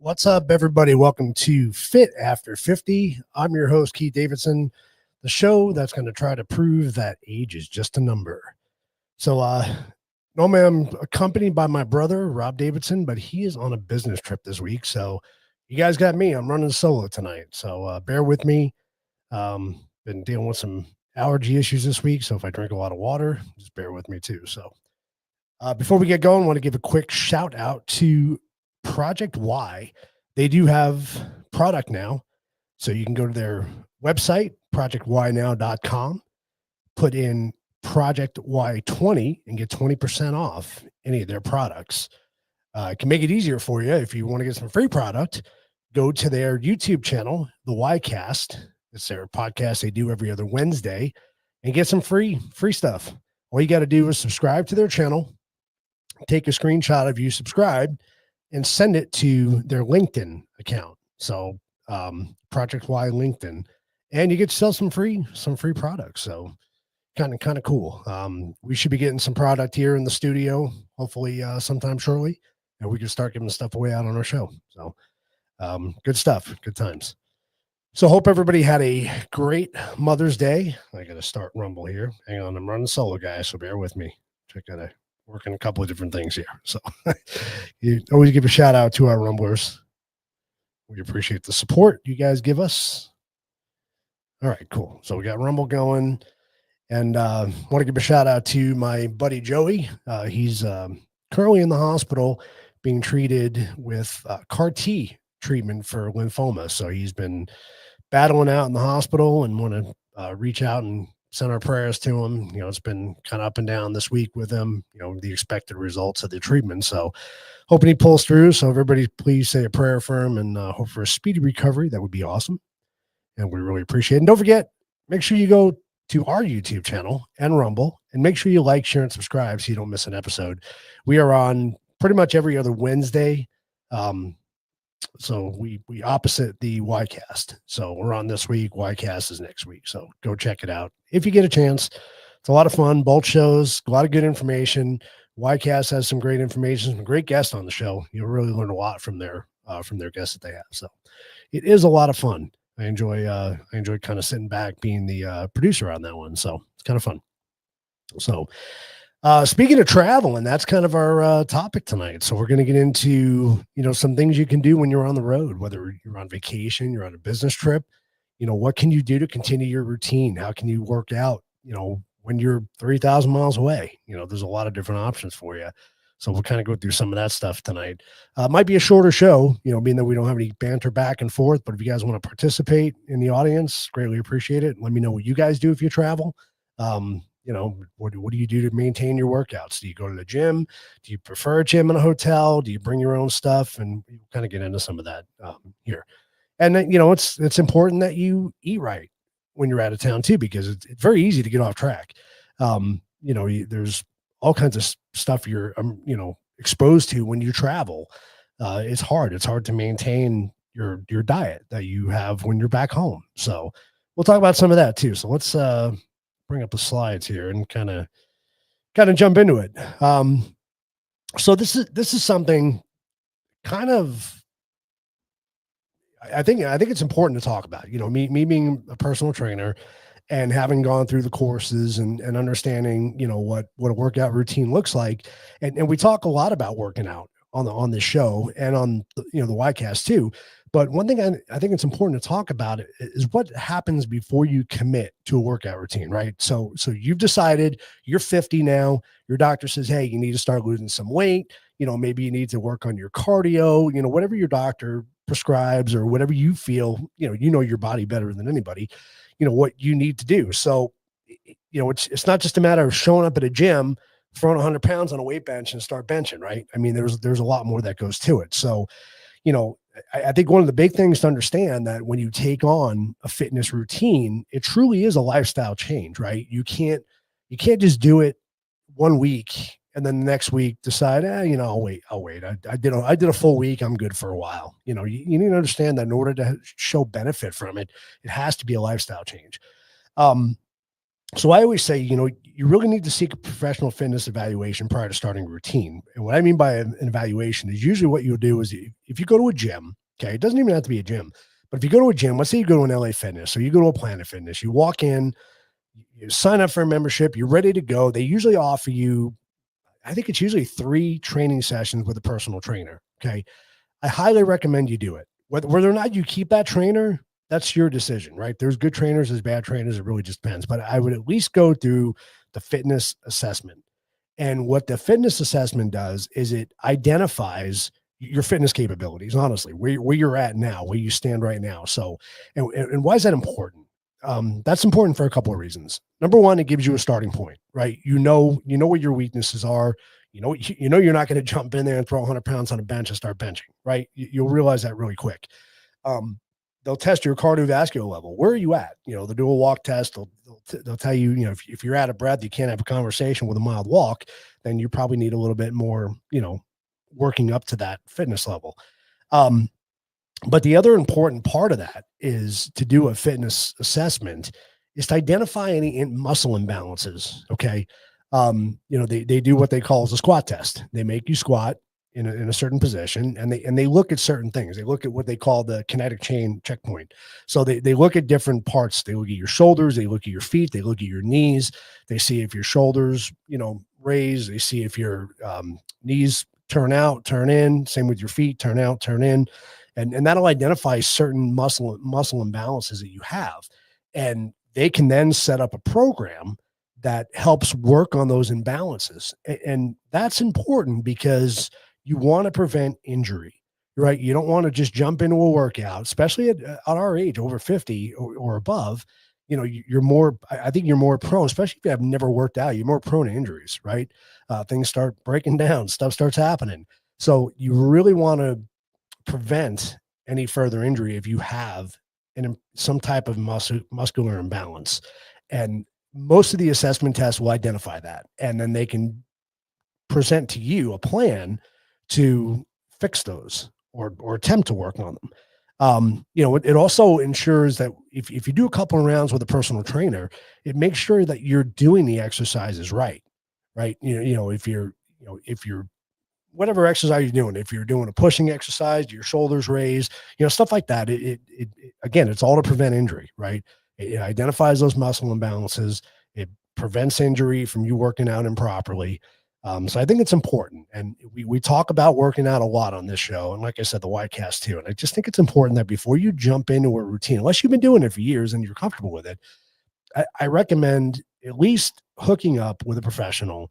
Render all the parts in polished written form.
What's up, everybody? Welcome to Fit After 50. I'm your host, Keith Davidson, the show that's going to try to prove that age is just a number. So, normally I'm accompanied by my brother, Rob Davidson, but he is on a business trip this week. So, you guys got me. I'm running solo tonight. So, bear with me. Been dealing with some allergy issues this week. So, if I drink a lot of water, just bear with me too. So, before we get going, I want to give a quick shout out to Project Y. They do have product now. So you can go to their website, projectynow.com, put in Project Y20 and get 20% off any of their products. It can make it easier for you. If you want to get some free product, go to their YouTube channel, the Ycast. It's their podcast they do every other Wednesday, and get some free stuff. All you got to do is subscribe to their channel, take a screenshot of you subscribed, and send it to their LinkedIn account. So Project Y LinkedIn, and you get to sell some free products. So kind of cool. We should be getting some product here in the studio, hopefully sometime shortly, and we can start giving stuff away out on our show. So good stuff, good times. So hope everybody had a great Mother's Day. I got to start Rumble here. Hang on, I'm running solo, guys, so bear with me. Check that out. Working a couple of different things here. So you always give a shout out to our Rumblers. We appreciate the support you guys give us. All right, cool. So we got Rumble going, and want to give a shout out to my buddy Joey. He's currently in the hospital being treated with CAR-T treatment for lymphoma. So he's been battling out in the hospital, and want to reach out and send our prayers to him. You know, it's been kind of up and down this week with him, you know, the expected results of the treatment. So hoping he pulls through. So everybody please say a prayer for him, and hope for a speedy recovery. That would be awesome. And we really appreciate it. And don't forget, make sure you go to our YouTube channel and Rumble, and make sure you like, share, and subscribe so you don't miss an episode. We are on pretty much every other Wednesday. So we opposite the Ycast. So we're on this week. Ycast is next week. So go check it out if you get a chance. It's a lot of fun. Both shows, a lot of good information. Ycast has some great information, some great guests on the show. You'll really learn a lot from their guests that they have. So it is a lot of fun. I enjoy kind of sitting back, being the producer on that one. So it's kind of fun. So speaking of travel, and that's kind of our topic tonight. So we're going to get into, you know, some things you can do when you're on the road, whether you're on vacation, you're on a business trip. You know, what can you do to continue your routine? How can you work out, you know, when you're 3,000 miles away? You know, there's a lot of different options for you. So we'll kind of go through some of that stuff tonight. Might be a shorter show, you know, being that we don't have any banter back and forth. But if you guys want to participate in the audience, greatly appreciate it. Let me know what you guys do if you travel. You know, what do you do to maintain your workouts? Do you go to the gym? Do you prefer a gym in a hotel? Do you bring your own stuff? And we'll kind of get into some of that here. And then, you know, it's important that you eat right when you're out of town too, because it's very easy to get off track. You know, there's all kinds of stuff you're, you know, exposed to when you travel. It's hard to maintain your diet that you have when you're back home. So we'll talk about some of that too. So let's bring up the slides here and kind of jump into it. So this is something kind of, I think it's important to talk about. You know, me being a personal trainer and having gone through the courses and understanding, you know, what a workout routine looks like. And we talk a lot about working out on this show and on the, you know, the Ycast too. But one thing I think it's important to talk about is what happens before you commit to a workout routine, right? So you've decided you're 50 now. Your doctor says, hey, you need to start losing some weight. You know, maybe you need to work on your cardio, you know, whatever your doctor prescribes or whatever you feel, you know your body better than anybody, you know, what you need to do. So, you know, it's not just a matter of showing up at a gym, throwing 100 pounds on a weight bench and start benching, right? I mean, there's a lot more that goes to it. So, you know, I think one of the big things to understand that when you take on a fitness routine, it truly is a lifestyle change, right? You can't just do it 1 week and then the next week decide, you know, I'll wait. I did a full week. I'm good for a while. You know, you need to understand that in order to show benefit from it, it has to be a lifestyle change. So I always say, you really need to seek a professional fitness evaluation prior to starting a routine. And what I mean by an evaluation is usually what you'll do is if you go to a gym, okay, it doesn't even have to be a gym, but if you go to a gym, let's say you go to an LA Fitness or you go to a Planet Fitness, you walk in, you sign up for a membership, you're ready to go. They usually offer you, I think it's usually 3 training sessions with a personal trainer. Okay. I highly recommend you do it. Whether or not you keep that trainer, that's your decision, right? There's good trainers, there's bad trainers. It really just depends. But I would at least go through the fitness assessment. And what the fitness assessment does is it identifies your fitness capabilities, honestly, where you're at now, where you stand right now. So, and why is that important? That's important for a couple of reasons. Number one, it gives you a starting point, right? You know what your weaknesses are. You know you're not going to jump in there and throw 100 pounds on a bench and start benching, right? You'll realize that really quick. Um, they'll test your cardiovascular level. Where are you at? They'll do a walk test. They'll tell you, if you're out of breath, you can't have a conversation with a mild walk, then you probably need a little bit more, working up to that fitness level. Um, but the other important part of that is to do a fitness assessment is to identify any muscle imbalances. Okay. They do what they call as a squat test. They make you squat in a certain position and they look at certain things. They look at what they call the kinetic chain checkpoint. So they look at different parts. They look at your shoulders, they look at your feet, they look at your knees. They see if your shoulders, raise. They see if your knees turn out, turn in. Same with your feet, turn out, turn in. And that'll identify certain muscle imbalances that you have. And they can then set up a program that helps work on those imbalances. And that's important because you want to prevent injury, right? You don't want to just jump into a workout, especially at our age, over 50 or above. You're more, I think you're more prone, especially if you have never worked out, you're more prone to injuries, right? Things start breaking down, stuff starts happening. So you really want to prevent any further injury if you have some type of muscular imbalance. And most of the assessment tests will identify that. And then they can present to you a plan to fix those or attempt to work on them. It also ensures that if you do a couple of rounds with a personal trainer, it makes sure that you're doing the exercises right. Right. If you're whatever exercise you're doing, if you're doing a pushing exercise, your shoulders raised, stuff like that. Again, it's all to prevent injury, right? It identifies those muscle imbalances. It prevents injury from you working out improperly. So I think it's important. And we talk about working out a lot on this show. And like I said, the YCast too. And I just think it's important that before you jump into a routine, unless you've been doing it for years and you're comfortable with it, I recommend at least hooking up with a professional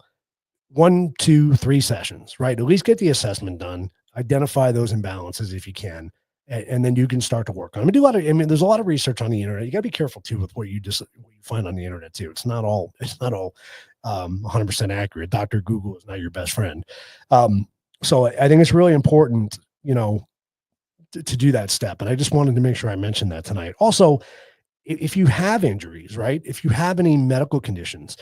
1, 2, 3 sessions, right? At least get the assessment done, identify those imbalances if you can, and then you can start to work on them. There's a lot of research on the internet. You got to be careful too with what you find on the internet too. It's not all 100% accurate. Dr. Google is not your best friend. So I think it's really important, to do that step. And I just wanted to make sure I mentioned that tonight. Also, if you have injuries, right? If you have any medical conditions,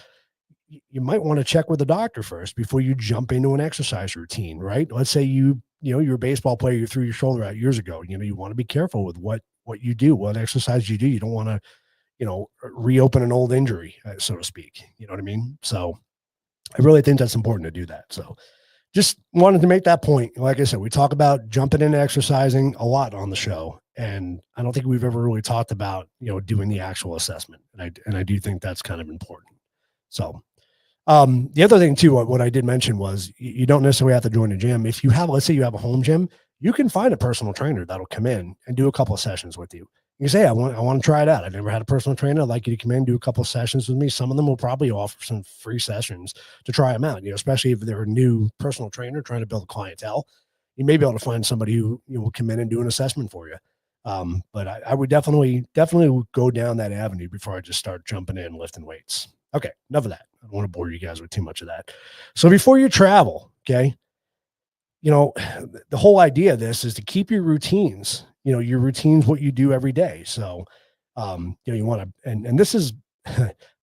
you might want to check with the doctor first before you jump into an exercise routine, right? Let's say you're a baseball player, you threw your shoulder out years ago. You want to be careful with what you do, what exercise you do. You don't want to, reopen an old injury, so to speak. You know what I mean? So I really think that's important to do that. So just wanted to make that point. Like I said, we talk about jumping into exercising a lot on the show. And I don't think we've ever really talked about, doing the actual assessment. And I do think that's kind of important. So the other thing too, what I did mention was you don't necessarily have to join a gym. If you have, let's say you have a home gym, you can find a personal trainer that'll come in and do a couple of sessions with you. You say, I want to try it out. I've never had a personal trainer. I'd like you to come in and do a couple of sessions with me. Some of them will probably offer some free sessions to try them out, especially if they're a new personal trainer trying to build a clientele. You may be able to find somebody who will come in and do an assessment for you. But I would definitely go down that avenue before I just start jumping in and lifting weights. Okay, enough of that. I don't want to bore you guys with too much of that. So before you travel, okay, the whole idea of this is to keep your routines, what you do every day. So, you want to, and this is,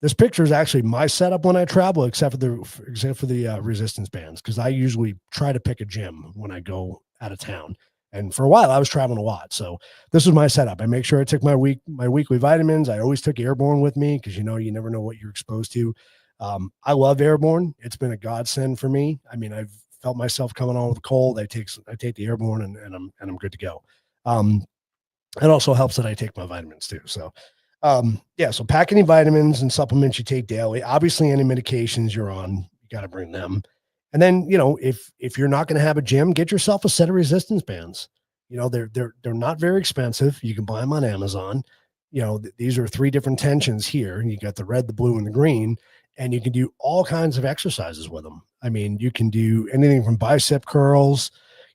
this picture is actually my setup when I travel, except for the resistance bands. Cause I usually try to pick a gym when I go out of town. And for a while, I was traveling a lot. So this was my setup. I make sure I took my weekly vitamins. I always took Airborne with me because you never know what you're exposed to. I love Airborne. It's been a godsend for me. I mean, I've felt myself coming on with a cold. I take the Airborne and I'm good to go. Um, it also helps that I take my vitamins too. So yeah, so pack any vitamins and supplements you take daily. Obviously, any medications you're on, you got to bring them. And then, if you're not going to have a gym, get yourself a set of resistance bands. They're not very expensive. You can buy them on Amazon. These are three different tensions here. You got the red, the blue, and the green, and you can do all kinds of exercises with them. I mean, you can do anything from bicep curls,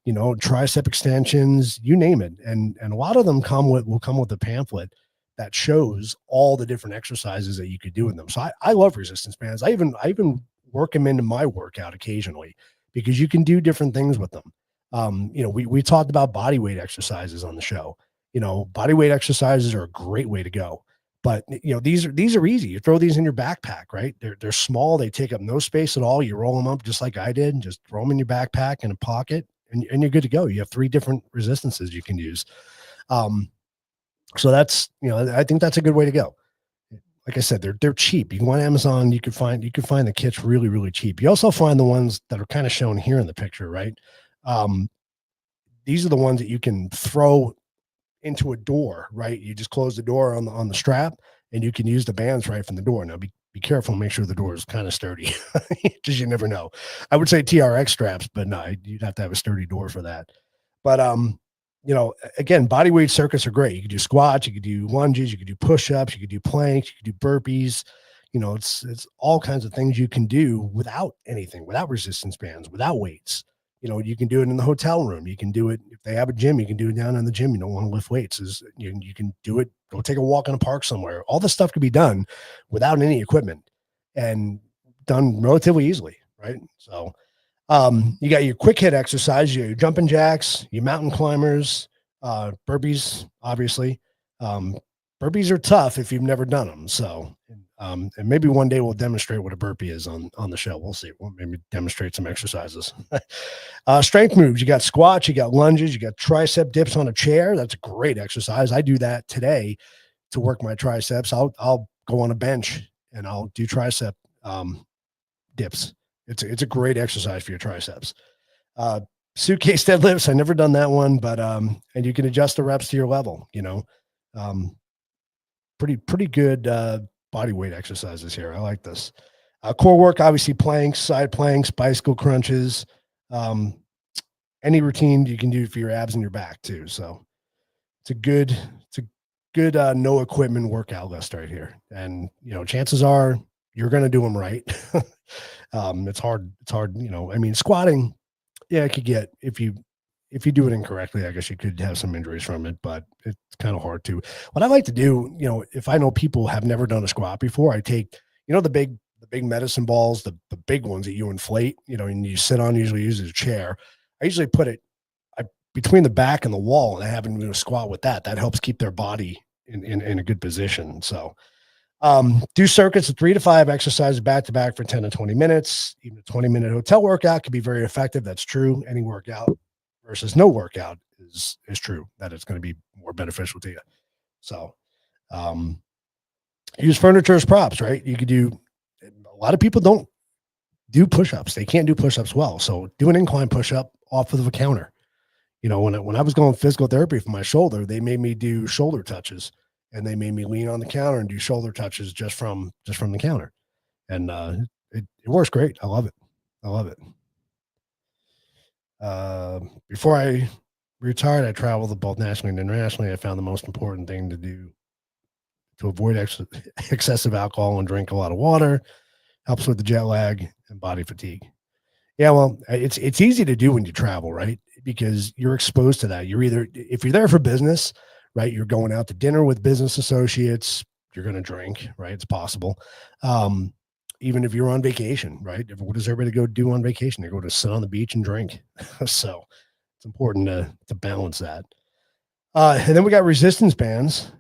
tricep extensions, you name it. And a lot of them will come with a pamphlet that shows all the different exercises that you could do with them. So I love resistance bands. I even work them into my workout occasionally because you can do different things with them. We talked about body weight exercises on the show. Body weight exercises are a great way to go. But these are easy. You throw these in your backpack, right? They're small. They take up no space at all. You roll them up just like I did, and just throw them in your backpack in a pocket, and you're good to go. You have three different resistances you can use. So that's, I think that's a good way to go. Like I said, they're cheap. You can go on Amazon, you can find the kits really, really cheap. You also find the ones that are kind of shown here in the picture, right? Um, these are the ones that you can throw into a door, right? You just close the door on the strap and you can use the bands right from the door. Now be careful, make sure the door is kind of sturdy because you never know. I would say TRX straps, but no, you'd have to have a sturdy door for that. But again, body weight circuits are great. You could do squats, you could do lunges, you could do push-ups, you could do planks, you could do burpees. It's all kinds of things you can do without anything, without resistance bands, without weights. You can do it in the hotel room. You can do it if they have a gym. You can do it down in the gym. You don't want to lift weights. You can do it. Go take a walk in a park somewhere. All this stuff can be done without any equipment and done relatively easily, right? So you got your quick hit exercise, your jumping jacks, your mountain climbers, burpees, obviously. Burpees are tough if you've never done them. So, and maybe one day we'll demonstrate what a burpee is on the show. We'll see. We'll maybe demonstrate some exercises. Strength moves. You got squats, you got lunges, you got tricep dips on a chair. That's a great exercise. I do that today to work my triceps. I'll go on a bench and I'll do tricep dips. It's a great exercise for your triceps. Suitcase deadlifts. I never done that one, but and you can adjust the reps to your level. Pretty good body weight exercises here. I like this. Core work, obviously planks, side planks, bicycle crunches, any routine you can do for your abs and your back too. So it's a good no equipment workout list right here. And chances are you're going to do them right. It's hard. I mean, squatting, yeah, it could get, if you do it incorrectly, I guess you could have some injuries from it, but it's kind of hard to. What I like to do, if I know people have never done a squat before, I take, the big medicine balls, the big ones that you inflate, and you sit on, usually use as a chair. I usually put it between the back and the wall, and I have them do a squat with that. That helps keep their body in a good position. So do circuits of 3 to 5 exercises back to back for 10 to 20 minutes. Even a 20-minute hotel workout can be very effective. That's true. Any workout versus no workout is true, that it's going to be more beneficial to you. So use furniture as props, right? You could do, a lot of people don't do push-ups. They can't do push-ups well. So do an incline push-up off of the counter. When I was going physical therapy for my shoulder, they made me do shoulder touches, and they made me lean on the counter and do shoulder touches just from the counter. And it works great. I love it. Before I retired, I traveled both nationally and internationally. I found the most important thing to do to avoid excessive alcohol and drink a lot of water. Helps with the jet lag and body fatigue. Yeah, well, it's easy to do when you travel, right? Because you're exposed to that. If you're there for business, right? You're going out to dinner with business associates. You're going to drink, right? It's possible. Even if you're on vacation, right? What does everybody go do on vacation? They go to sit on the beach and drink. So it's important to balance that. And then we got resistance bands.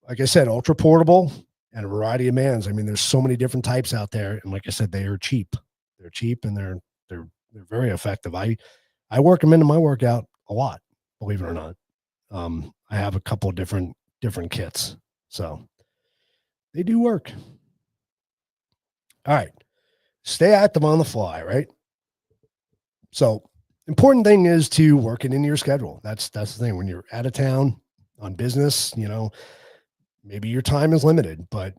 Like I said, ultra portable and a variety of bands. I mean, there's so many different types out there. And like I said, they are cheap. They're cheap and they're very effective. I work them into my workout a lot. believe it or not. I have a couple of different kits. So they do work. All right. Stay active on the fly, right? So important thing is to work it into your schedule. That's the thing. When you're out of town on business, maybe your time is limited, but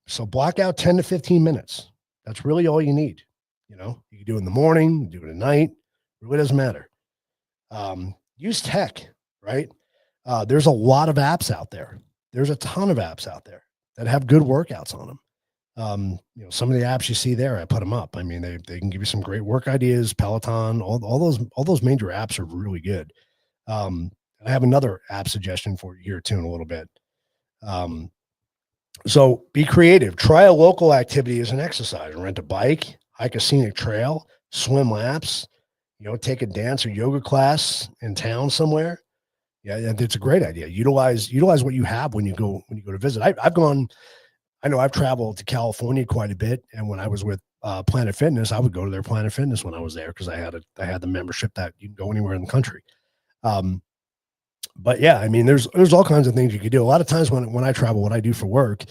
so block out 10 to 15 minutes. That's really all you need. You can do it in the morning, you do it at night, it really doesn't matter. Use tech, right? There's a lot of apps out there. There's a ton of apps out there that have good workouts on them. Some of the apps you see there, I put them up. I mean, they can give you some great work ideas. Peloton, all those major apps are really good. I have another app suggestion for you here too in a little bit. So be creative. Try a local activity as an exercise. Rent a bike, hike a scenic trail, swim laps. Take a dance or yoga class in town somewhere. Yeah, it's a great idea. Utilize what you have when you go to visit. I've gone. I know I've traveled to California quite a bit, and when I was with Planet Fitness, I would go to their Planet Fitness when I was there because I had the membership that you can go anywhere in the country. But yeah, I mean, there's all kinds of things you could do. A lot of times when I travel, what I do for work,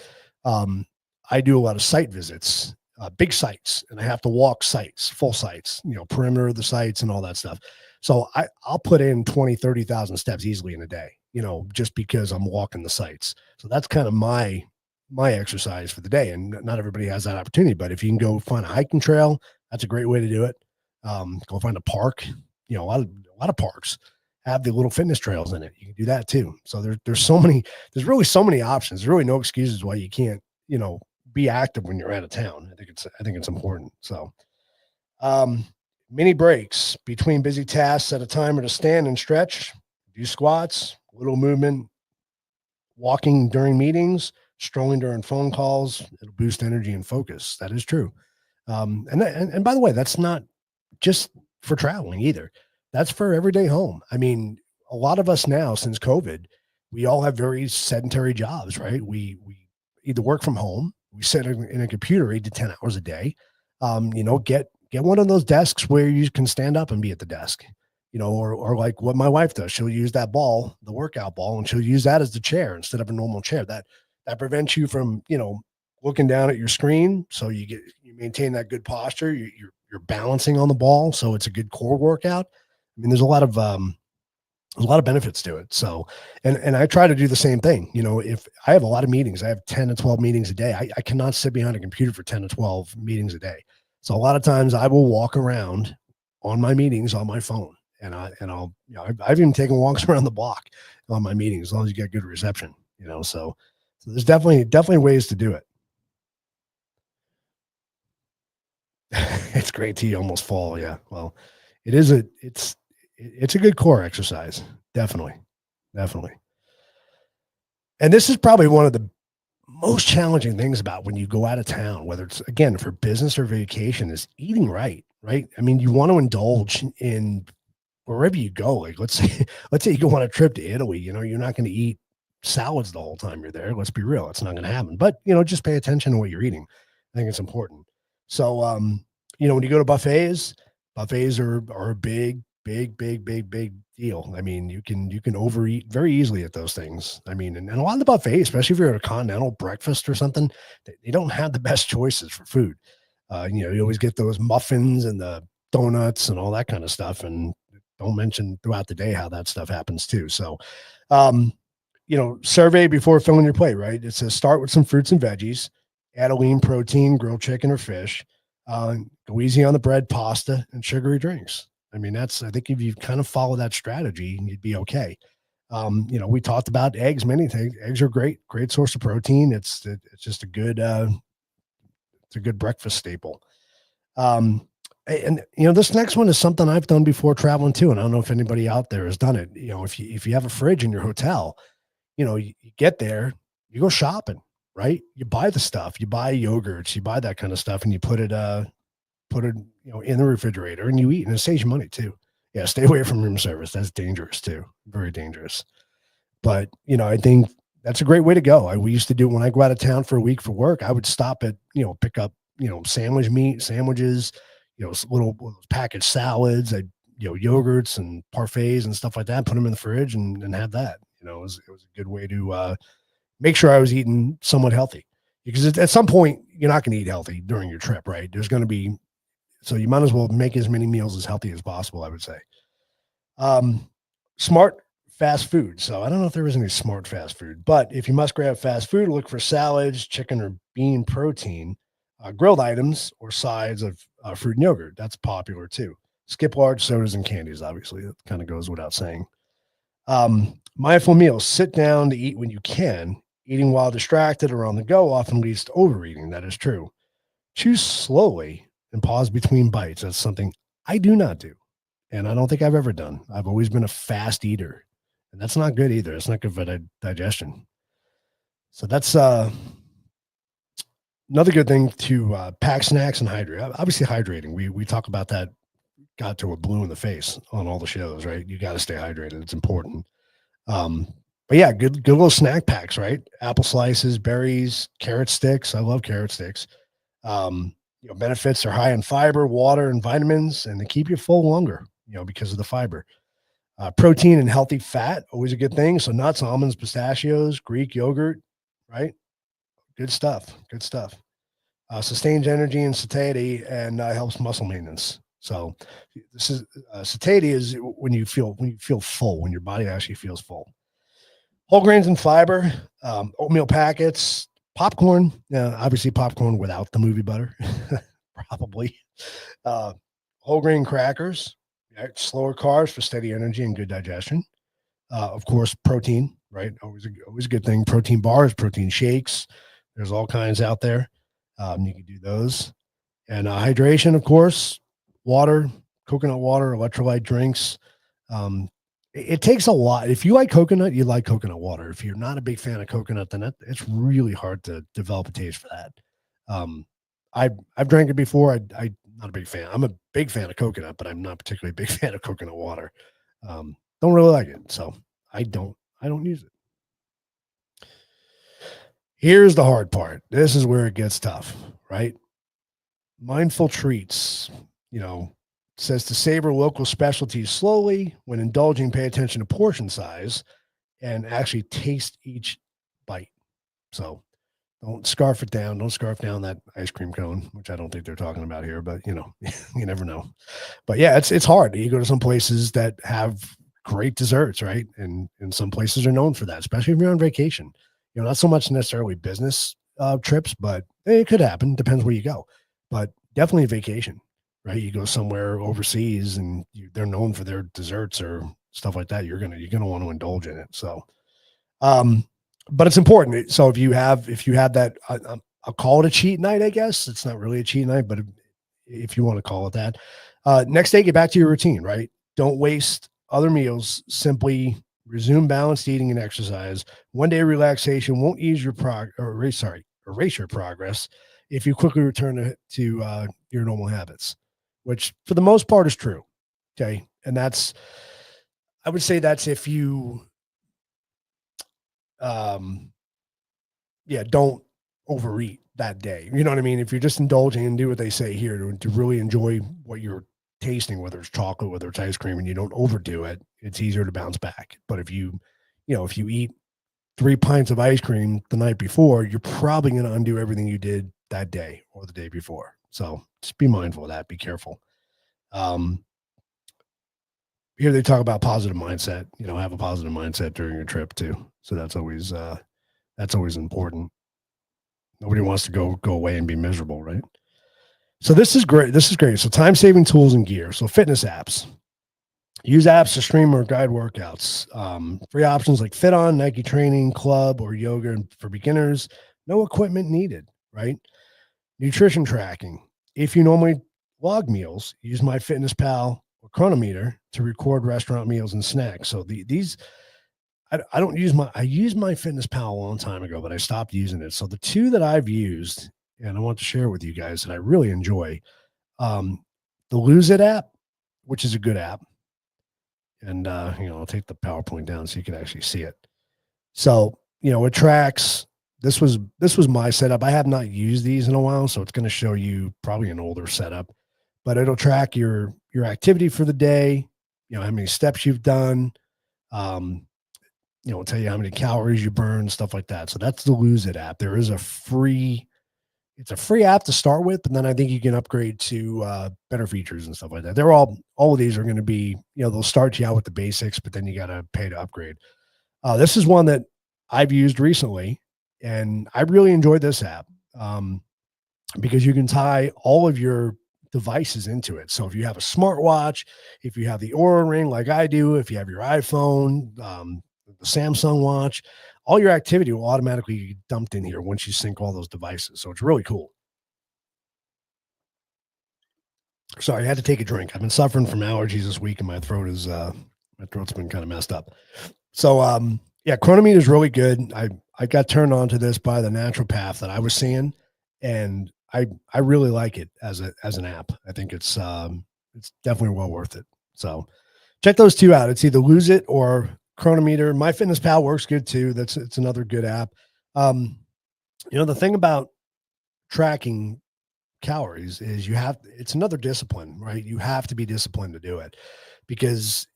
I do a lot of site visits, big sites, and I have to walk sites, full sites, perimeter of the sites and all that stuff. So I'll put in 20, 30,000 steps easily in a day, just because I'm walking the sites. So that's kind of my exercise for the day. And not everybody has that opportunity, but if you can go find a hiking trail, that's a great way to do it. Go find a park, a lot of parks have the little fitness trails in it. You can do that too. So there's really so many options. There's really no excuses why you can't, be active when you're out of town. I think it's important. So, mini breaks between busy tasks, set a timer to stand and stretch, do squats, little movement, walking during meetings, strolling during phone calls. It'll boost energy and focus. That is true. And by the way, that's not just for traveling either. That's for everyday home. I mean, a lot of us now since COVID, we all have very sedentary jobs, right? We either work from home, we sit in a computer 8 to 10 hours a day. Get one of those desks where you can stand up and be at the desk, or like what my wife does. She'll use that ball, the workout ball, and she'll use that as the chair instead of a normal chair. That prevents you from, looking down at your screen. So you maintain that good posture. You're balancing on the ball. So it's a good core workout. I mean, there's a lot of benefits to it. So, and I try to do the same thing. If I have a lot of meetings, I have 10 to 12 meetings a day. I cannot sit behind a computer for 10 to 12 meetings a day. So a lot of times I will walk around on my meetings on my phone, and I've even taken walks around the block on my meetings as long as you get good reception. So there's definitely ways to do it. It's great till you almost fall. Yeah. Well, it's a good core exercise. Definitely. Definitely. And this is probably one of the most challenging things about when you go out of town, whether it's again for business or vacation, is eating right. Right. I mean, you want to indulge in wherever you go. Like let's say you go on a trip to Italy, you're not going to eat salads the whole time you're there. Let's be real. It's not going to happen. But just pay attention to what you're eating. I think it's important. So when you go to buffets are a big deal. I mean, you can overeat very easily at those things. I mean, and a lot of the buffets, especially if you're at a continental breakfast or something, they don't have the best choices for food. You always get those muffins and the donuts and all that kind of stuff. And don't mention throughout the day how that stuff happens too. So, survey before filling your plate, right? It says start with some fruits and veggies, add a lean protein, grilled chicken or fish, go easy on the bread, pasta, and sugary drinks. I mean, I think if you kind of follow that strategy, you'd be okay. We talked about eggs, many things. Eggs are great source of protein. It's just a good breakfast staple. And this next one is something I've done before traveling too. And I don't know if anybody out there has done it. If you have a fridge in your hotel, you get there, you go shopping, right? You buy the stuff, you buy yogurts, you buy that kind of stuff, and you put it in the refrigerator and you eat, and it saves you money too. Yeah. Stay away from room service. That's dangerous too. Very dangerous. But, I think that's a great way to go. We used to do it when I go out of town for a week for work. I would stop at, pick up, sandwiches, little packaged salads. I'd yogurts and parfaits and stuff like that, put them in the fridge and have that. It was a good way to make sure I was eating somewhat healthy, because at some point you're not going to eat healthy during your trip, right? There's going to be, so you might as well make as many meals as healthy as possible, I would say. Um, Smart fast food. So I don't know if there is any smart fast food, but if you must grab fast food, look for salads, chicken or bean protein, grilled items, or sides of fruit and yogurt. That's popular too. Skip large sodas and candies, obviously. That kind of goes without saying. Mindful meals. Sit down to eat when you can. Eating while distracted or on the go often leads to overeating. That is true. Chew slowly and pause between bites. That's something I do not do. And I don't think I've ever done. I've always been a fast eater. And that's not good either. It's not good for digestion. So that's another good thing to pack snacks and hydrate. Obviously, hydrating. We talk about that. Got to a blue in the face on all the shows, right? You got to stay hydrated. It's important. But yeah, good little snack packs, right? Apple slices, berries, carrot sticks. I love carrot sticks. Benefits are high in fiber, water, and vitamins, and they keep you full longer, because of the fiber. Protein and healthy fat, always a good thing. So nuts, almonds, pistachios, Greek yogurt, right? Good stuff. Good stuff. Sustains energy and satiety and helps muscle maintenance. So this is satiety is when you feel full, when your body actually feels full. Whole grains and fiber, oatmeal packets, popcorn. Obviously popcorn without the movie butter, probably. Whole grain crackers, right? Slower carbs for steady energy and good digestion. Of course, protein, right? Always a good thing. Protein bars, protein shakes. There's all kinds out there. You can do those. And hydration, of course, water, coconut water, electrolyte drinks. It takes a lot. If you like coconut, you like coconut water. If you're not a big fan of coconut, then it's really hard to develop a taste for that. I've drank it before. I'm not a big fan. I'm a big fan of coconut, but I'm not particularly a big fan of coconut water. Don't really like it, so I don't use it. Here's the hard part. This is where it gets tough, right? Mindful treats, says to savor local specialties slowly. When indulging, pay attention to portion size and actually taste each bite. So don't scarf it down. Don't scarf down that ice cream cone, which I don't think they're talking about here, but you never know. But yeah, it's hard. You go to some places that have great desserts, right? And some places are known for that, especially if you're on vacation. Not so much necessarily business trips, but it could happen. Depends where you go, but definitely vacation, right? You go somewhere overseas and they're known for their desserts or stuff like that. You're gonna want to indulge in it. So, but it's important. So if you have that, I'll call it a cheat night. I guess it's not really a cheat night, but if you want to call it that, next day get back to your routine, right? Don't waste other meals. Simply resume balanced eating and exercise. One day relaxation won't ease your erase your progress if you quickly return to your normal habits, which for the most part is true. Okay. And I would say that's if you, don't overeat that day. You know what I mean? If you're just indulging and do what they say here to really enjoy what you're tasting, whether it's chocolate, whether it's ice cream, and you don't overdo it, it's easier to bounce back. But if you eat 3 pints of ice cream the night before, you're probably going to undo everything you did that day or the day before. So just be mindful of that. Be careful. Here they talk about positive mindset. Have a positive mindset during your trip too. So that's always important. Nobody wants to go away and be miserable, right? So this is great. So time-saving tools and gear. So fitness apps. Use apps to stream or guide workouts. Free options like FitOn, Nike Training, Club, or yoga for beginners. No equipment needed, right? Nutrition tracking. If you normally log meals, use MyFitnessPal or Chronometer to record restaurant meals and snacks. So these, I don't use I used MyFitnessPal a long time ago, but I stopped using it. So the two that I've used, and I want to share with you guys that I really enjoy, the Lose It app, which is a good app. And, I'll take the PowerPoint down so you can actually see it. So, it tracks, this was my setup. I have not used these in a while, so it's going to show you probably an older setup, but it'll track your your activity for the day, how many steps you've done, um, it'll tell you how many calories you burn, stuff like that. So that's the Lose It app. There is it's a free app to start with, but then I think you can upgrade to better features and stuff like that. They're all of these are going to be, they'll start you out with the basics, but then you got to pay to upgrade. This is one that I've used recently, and I really enjoyed this app because you can tie all of your devices into it. So if you have a smartwatch, if you have the Aura Ring like I do, if you have your iPhone, the Samsung Watch, all your activity will automatically be dumped in here once you sync all those devices. So it's really cool. Sorry, I had to take a drink. I've been suffering from allergies this week, and my throat's been kind of messed up. So yeah, Chronometer is really good. I got turned on to this by the naturopath that I was seeing, and I really like it as an app. I think it's definitely well worth it. So check those two out. It's either Lose It or Chronometer. MyFitnessPal works good too. It's another good app. Um, the thing about tracking calories is it's another discipline, right? You have to be disciplined to do it because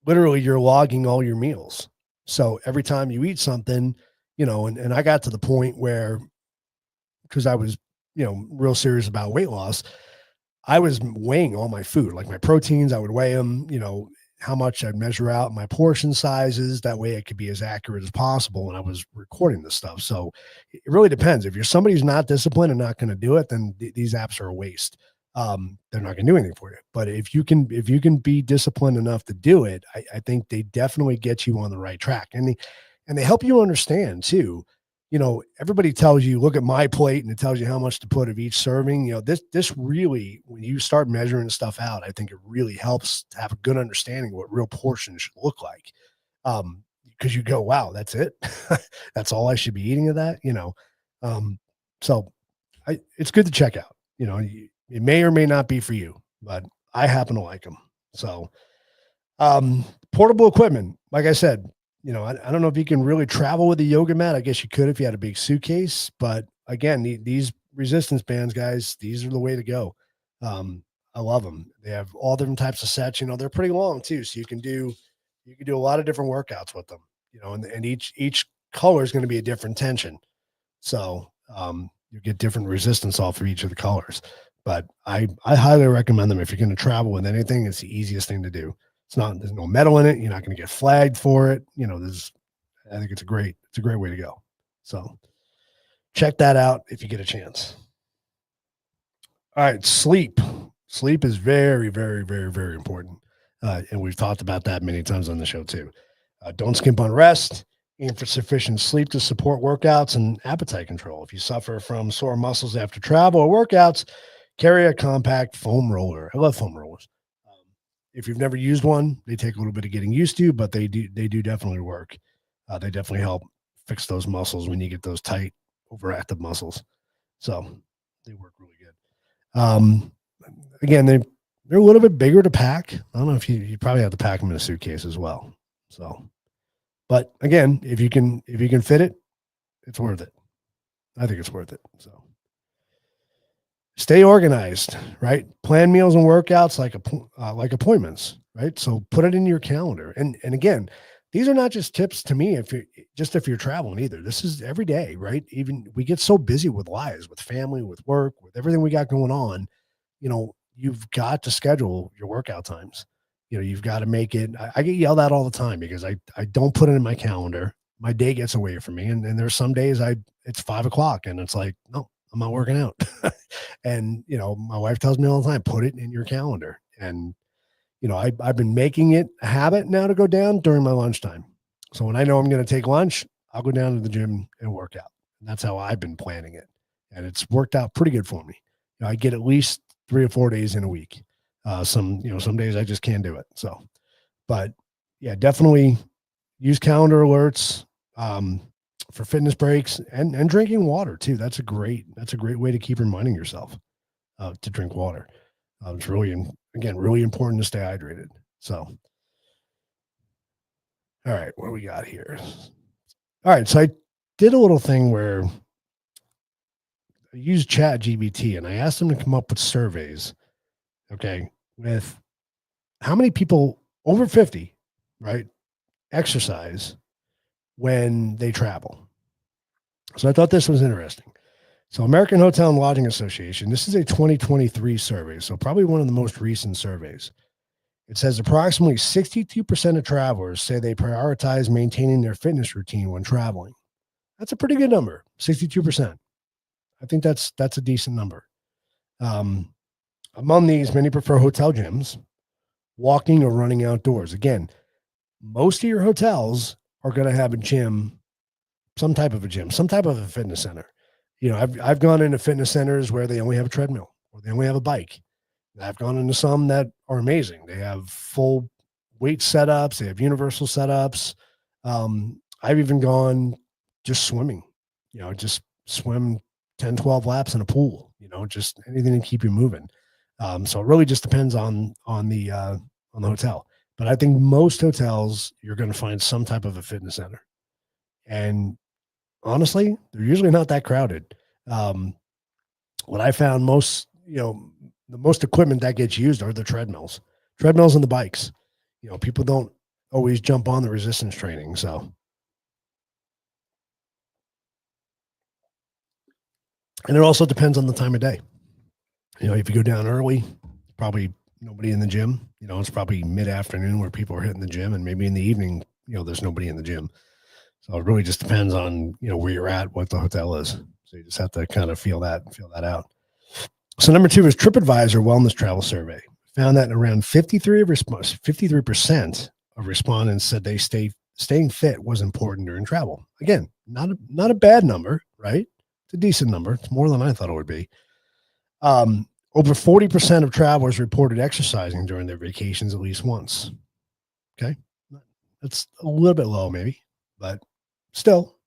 literally you're logging all your meals. So every time you eat something, and I got to the point where, because I was, real serious about weight loss, I was weighing all my food, like my proteins. I would weigh them, how much I'd measure out my portion sizes. That way it could be as accurate as possible. And I was recording this stuff. So it really depends. If you're somebody who's not disciplined and not going to do it, then these apps are a waste. They're not going to do anything for you. But if you can be disciplined enough to do it, I think they definitely get you on the right track. And they help you understand too. Everybody tells you, look at my plate, and it tells you how much to put of each serving. This really, when you start measuring stuff out, I think it really helps to have a good understanding of what real portions should look like. Because you go, wow, that's it. That's all I should be eating of that, Um, so it's good to check out. It may or may not be for you, but I happen to like them. So, portable equipment, like I said, I don't know if you can really travel with a yoga mat. I guess you could if you had a big suitcase, but again, these resistance bands, guys, these are the way to go. I love them. They have all different types of sets. They're pretty long too, so you can do a lot of different workouts with them. And each color is going to be a different tension. So you get different resistance off of each of the colors. But I highly recommend them if you're going to travel with anything. It's the easiest thing to do. There's no metal in it. You're not going to get flagged for it. I think it's a great way to go. So check that out if you get a chance. All right. Sleep is very, very, very, very important. And we've talked about that many times on the show too. Don't skimp on rest. Aim for sufficient sleep to support workouts and appetite control. If you suffer from sore muscles after travel or workouts, carry a compact foam roller. I love foam rollers. If you've never used one, they take a little bit of getting used to, but they do definitely work. They definitely help fix those muscles when you get those tight, overactive muscles. So they work really good. Again, they're a little bit bigger to pack. I don't know if you probably have to pack them in a suitcase as well. So, but again, if you can fit it, it's worth it. I think it's worth it. So stay organized, right? Plan meals and workouts like appointments, right? So put it in your calendar. And again, these are not just tips to me if you're traveling either. This is every day, right? Even we get so busy with lives, with family, with work, with everything we got going on. You've got to schedule your workout times. You've got to make it. I get yelled at all the time because I don't put it in my calendar. My day gets away from me. And there's some days it's 5:00 and it's like, no, I'm not working out. And, my wife tells me all the time, put it in your calendar. And, I've been making it a habit now to go down during my lunchtime. So when I know I'm going to take lunch, I'll go down to the gym and work out. And that's how I've been planning it. And it's worked out pretty good for me. I get at least 3 or 4 days in a week. Some days I just can't do it. So, but yeah, definitely use calendar alerts for fitness breaks and drinking water too. That's a great way to keep reminding yourself to drink water. It's really important to stay hydrated. So, all right, what do we got here? All right, so I did a little thing where I used Chat GBT and I asked them to come up with surveys, okay, with how many people over 50, right, exercise when they travel? So I thought this was interesting. So American Hotel and Lodging Association, this is a 2023 survey, so probably one of the most recent surveys. It says approximately 62% of travelers say they prioritize maintaining their fitness routine when traveling. That's a pretty good number, 62%. I think that's a decent number. Um, Among these, many prefer hotel gyms, walking or running outdoors. Again, most of your hotels are going to have a gym, some type of a gym, some type of a fitness center. I've gone into fitness centers where they only have a treadmill or they only have a bike. I've gone into some that are amazing. They have full weight setups. They have universal setups. I've even gone just swimming, just swim 10, 12 laps in a pool, just anything to keep you moving. So it really just depends on the hotel. But I think most hotels, you're going to find some type of a fitness center. And honestly, they're usually not that crowded. Um, what I found the most equipment that gets used are the treadmills and the bikes. People don't always jump on the resistance training. So, and it also depends on the time of day. If you go down early, probably nobody in the gym. It's probably mid afternoon where people are hitting the gym, and maybe in the evening, there's nobody in the gym. So it really just depends on where you're at, what the hotel is. So you just have to kind of feel that out. So number 2 is TripAdvisor Wellness Travel Survey. Found that around 53% of respondents said staying fit was important during travel. Again, not a bad number, right? It's a decent number. It's more than I thought it would be. Over 40% of travelers reported exercising during their vacations at least once. Okay. That's a little bit low, maybe, but still,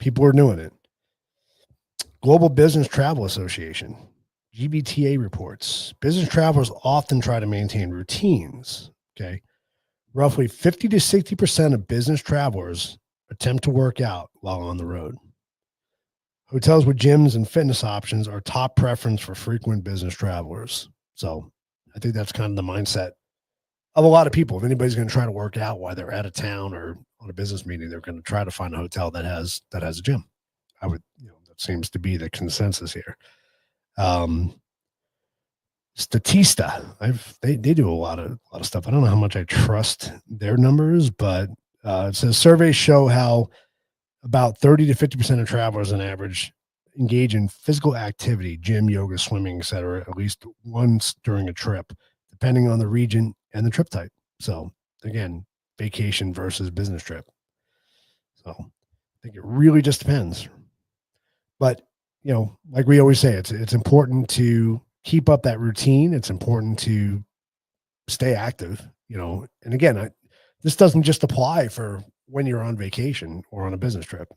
people are doing it. Global Business Travel Association, GBTA reports business travelers often try to maintain routines. Okay. Roughly 50 to 60% of business travelers attempt to work out while on the road. Hotels with gyms and fitness options are top preference for frequent business travelers. So I think that's kind of the mindset of a lot of people. If anybody's going to try to work out while they're out of town or on a business meeting, they're going to try to find a hotel that has a gym. That seems to be the consensus here. Um, Statista, they do a lot of stuff. I don't know how much I trust their numbers, but it says surveys show how about 30 to 50% of travelers on average engage in physical activity, gym, yoga, swimming, etc., at least once during a trip, depending on the region and the trip type. So again, vacation versus business trip. So I think it really just depends. But like we always say, it's important to keep up that routine. It's important to stay active. And again, this doesn't just apply for when you're on vacation or on a business trip.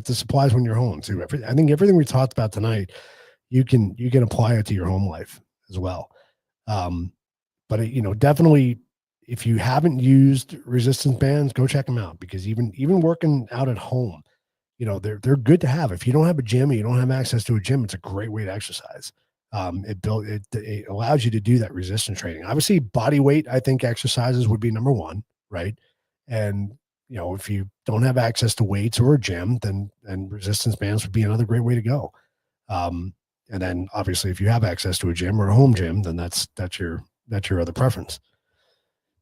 This applies when you're home too. I think everything we talked about tonight, you can apply it to your home life as well. But definitely, if you haven't used resistance bands, go check them out, because even working out at home, they're good to have. If you don't have a gym and you don't have access to a gym, it's a great way to exercise. It allows you to do that resistance training. Obviously, body weight, I think exercises would be number one, right? And if you don't have access to weights or a gym, then resistance bands would be another great way to go. And then obviously, if you have access to a gym or a home gym, then that's your other preference.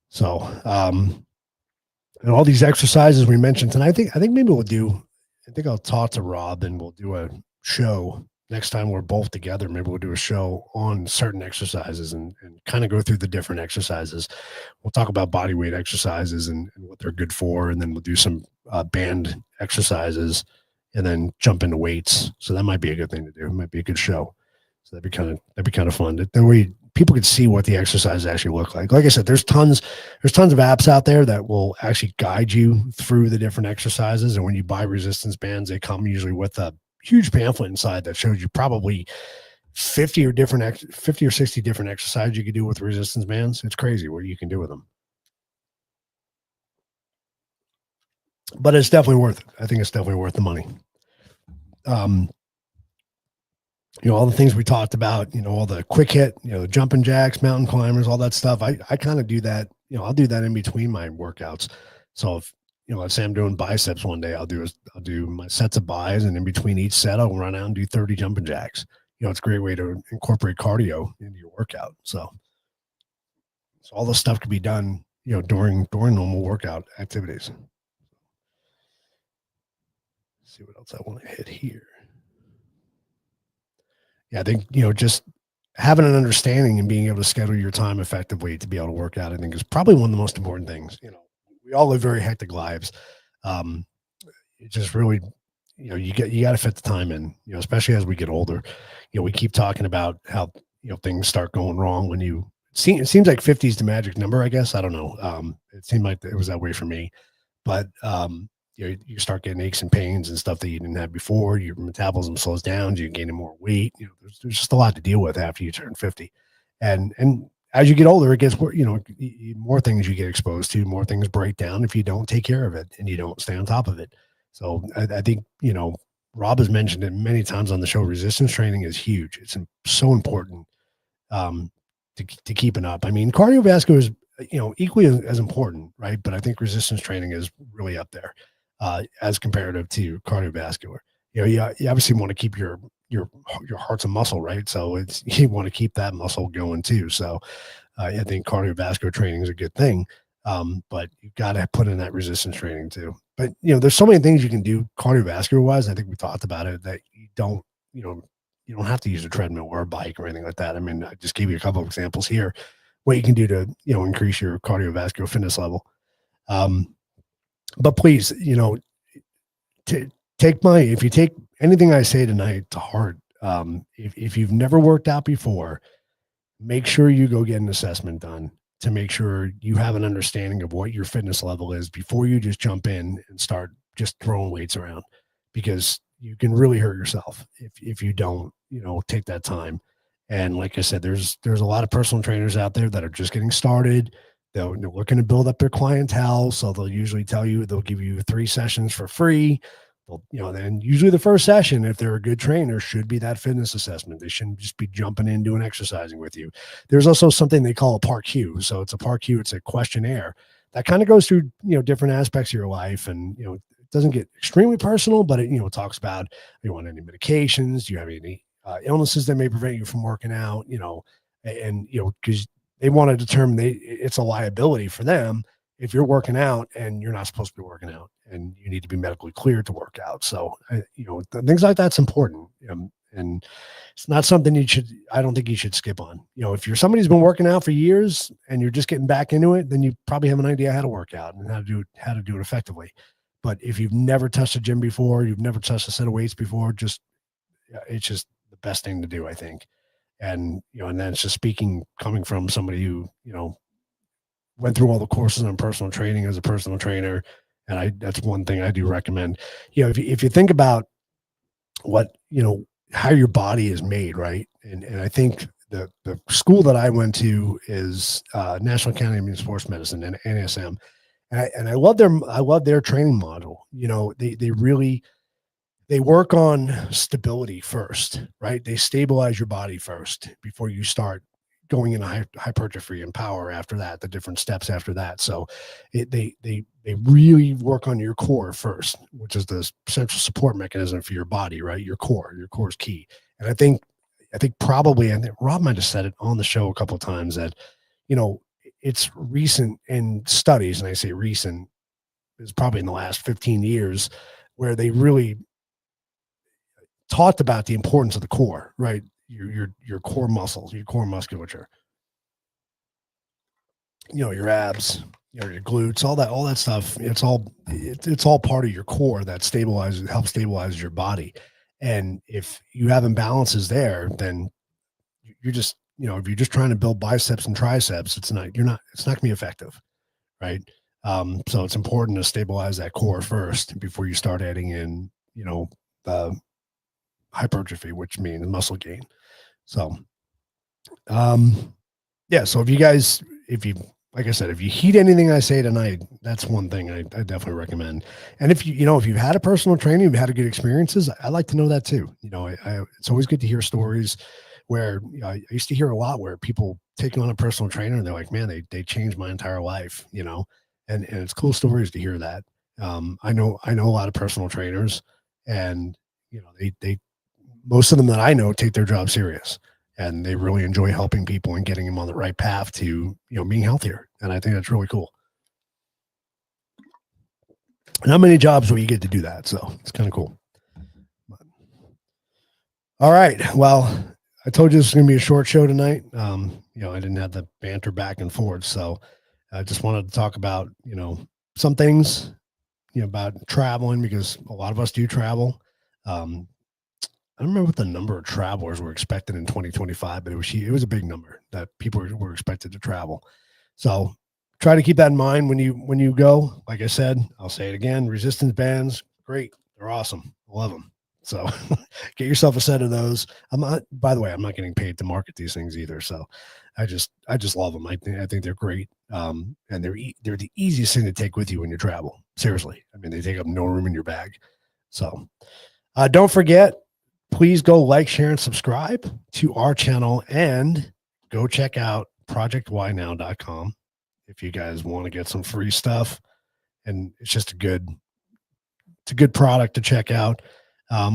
So, and all these exercises we mentioned tonight, I think maybe I think I'll talk to Rob and we'll do a show next time we're both together. Maybe we'll do a show on certain exercises and kind of go through the different exercises. We'll talk about body weight exercises and what they're good for. And then we'll do some band exercises and then jump into weights. So that might be a good thing to do. It might be a good show. So that'd be kind of fun. That way people could see what the exercises actually look like. Like I said, there's tons of apps out there that will actually guide you through the different exercises. And when you buy resistance bands, they come usually with a huge pamphlet inside that shows you probably 50 or 60 different exercises you could do with resistance bands. It's crazy what you can do with them. But it's definitely worth it. I think it's definitely worth the money. all the things we talked about, all the quick hit, the jumping jacks, mountain climbers, all that stuff. I kind of do that, I'll do that in between my workouts. So if, let's say I'm doing biceps one day, I'll do my sets of buys, and in between each set, I'll run out and do 30 jumping jacks. It's a great way to incorporate cardio into your workout. So all this stuff can be done, during normal workout activities. Let's see what else I want to hit here. Yeah, I think, just having an understanding and being able to schedule your time effectively to be able to work out, I think is probably one of the most important things. We all live very hectic lives. Um, it just really, you got to fit the time in, especially as we get older. We keep talking about how, things start going wrong when it seems like 50 is the magic number, I guess. I don't know. It seemed like it was that way for me, but you start getting aches and pains and stuff that you didn't have before. Your metabolism slows down. You're gaining more weight. There's just a lot to deal with after you turn 50, and as you get older, it gets more things you get exposed to, more things break down if you don't take care of it and you don't stay on top of it. So I think Rob has mentioned it many times on the show. Resistance training is huge. It's so important um, to keeping up. I mean, cardiovascular is equally as important, right? But I think resistance training is really up there as comparative to cardiovascular. You obviously want to keep your heart's a muscle, right? So you want to keep that muscle going too. So I think cardiovascular training is a good thing, but you've got to put in that resistance training too. But there's so many things you can do cardiovascular wise. I think we talked about it that you know, you don't have to use a treadmill or a bike or anything like that. I mean, I just gave you a couple of examples here, what you can do to, increase your cardiovascular fitness level. But please, if you take anything I say tonight to heart, if you've never worked out before, make sure you go get an assessment done to make sure you have an understanding of what your fitness level is before you just jump in and start just throwing weights around, because you can really hurt yourself if you don't, take that time. And like I said, there's a lot of personal trainers out there that are just getting started. They're looking to build up their clientele. So they'll usually tell you, they'll give you 3 sessions for free. Well, then usually the first session, if they're a good trainer, should be that fitness assessment. They shouldn't just be jumping in doing exercising with you. There's also something they call a PAR-Q. So it's a PAR-Q. It's a questionnaire that kind of goes through, different aspects of your life. And, it doesn't get extremely personal, but it, talks about, you want any medications? Do you have any illnesses that may prevent you from working out? And, because they want to determine it's a liability for them if you're working out and you're not supposed to be working out, and you need to be medically cleared to work out. So, things like that's important. And it's not something I don't think you should skip on. If you're somebody who's been working out for years and you're just getting back into it, then you probably have an idea how to work out and how to do it effectively. But if you've never touched a gym before, you've never touched a set of weights before, it's just the best thing to do, I think. And, and then it's just coming from somebody who, went through all the courses on personal training as a personal trainer. And that's one thing I do recommend. If you think about what, how your body is made, right? And I think the school that I went to is National Academy of Sports Medicine, and NSM. And I love their training model. They work on stability first, right? They stabilize your body first before you start going into hypertrophy and power after that, the different steps after that. So they really work on your core first, which is the central support mechanism for your body, right? Your core is key. And I think probably, and Rob might have said it on the show a couple of times, that, it's recent in studies, and I say recent, is probably in the last 15 years, where they really talked about the importance of the core, right? Your core muscles, your core musculature, your abs, your glutes, all that stuff. It's all part of your core that helps stabilize your body. And if you have imbalances there, then you're just, if you're just trying to build biceps and triceps, it's not gonna be effective, right? So it's important to stabilize that core first before you start adding in, the hypertrophy, which means muscle gain. So, yeah. So if you like I said, if you heed anything I say tonight, that's one thing I definitely recommend. And if if you've had a personal training, you've had a good experiences, I like to know that too. It's always good to hear stories where I used to hear a lot where people taking on a personal trainer and they're like, man, they changed my entire life, and it's cool stories to hear that. I know a lot of personal trainers, and they most of them that I know take their job serious, and they really enjoy helping people and getting them on the right path to being healthier. And I think that's really cool. Not many jobs where you get to do that, so it's kind of cool. All right, well, I told you this is going to be a short show tonight. I didn't have the banter back and forth, so I just wanted to talk about some things about traveling, because a lot of us do travel. um, I don't remember what the number of travelers were expected in 2025, but it was a big number that people were expected to travel. So try to keep that in mind when you go. Like I said, I'll say it again: resistance bands, great, they're awesome, I love them. So get yourself a set of those. By the way, I'm not getting paid to market these things either. So I just love them. I think they're great. And they're the easiest thing to take with you when you travel. Seriously, I mean, they take up no room in your bag. So don't forget, please go like, share, and subscribe to our channel, and go check out projectwhynow.com if you guys want to get some free stuff. And it's a good product to check out.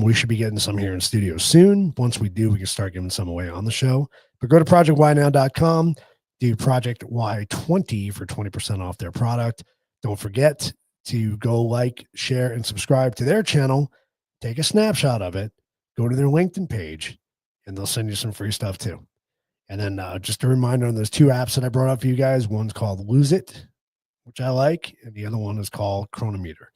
We should be getting some here in studio soon. Once we do, we can start giving some away on the show. But go to projectwhynow.com, do Project Y20 for 20% off their product. Don't forget to go like, share, and subscribe to their channel. Take a snapshot of it, go to their LinkedIn page, and they'll send you some free stuff too. And then just a reminder on those two apps that I brought up for you guys. One's called Lose It, which I like, and the other one is called Chronometer,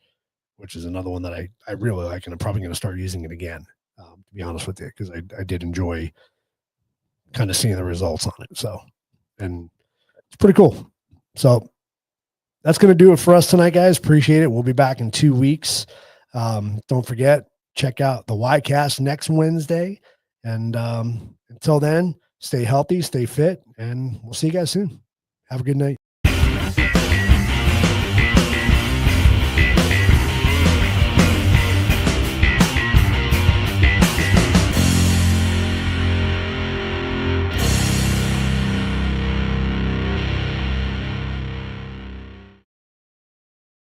which is another one that I really like, and I'm probably going to start using it again, to be honest with you, because I did enjoy kind of seeing the results on it. So, and it's pretty cool. So that's going to do it for us tonight, guys. Appreciate it. We'll be back in 2 weeks. Don't forget, check out the Ycast next Wednesday. And until then, stay healthy, stay fit, and we'll see you guys soon. Have a good night.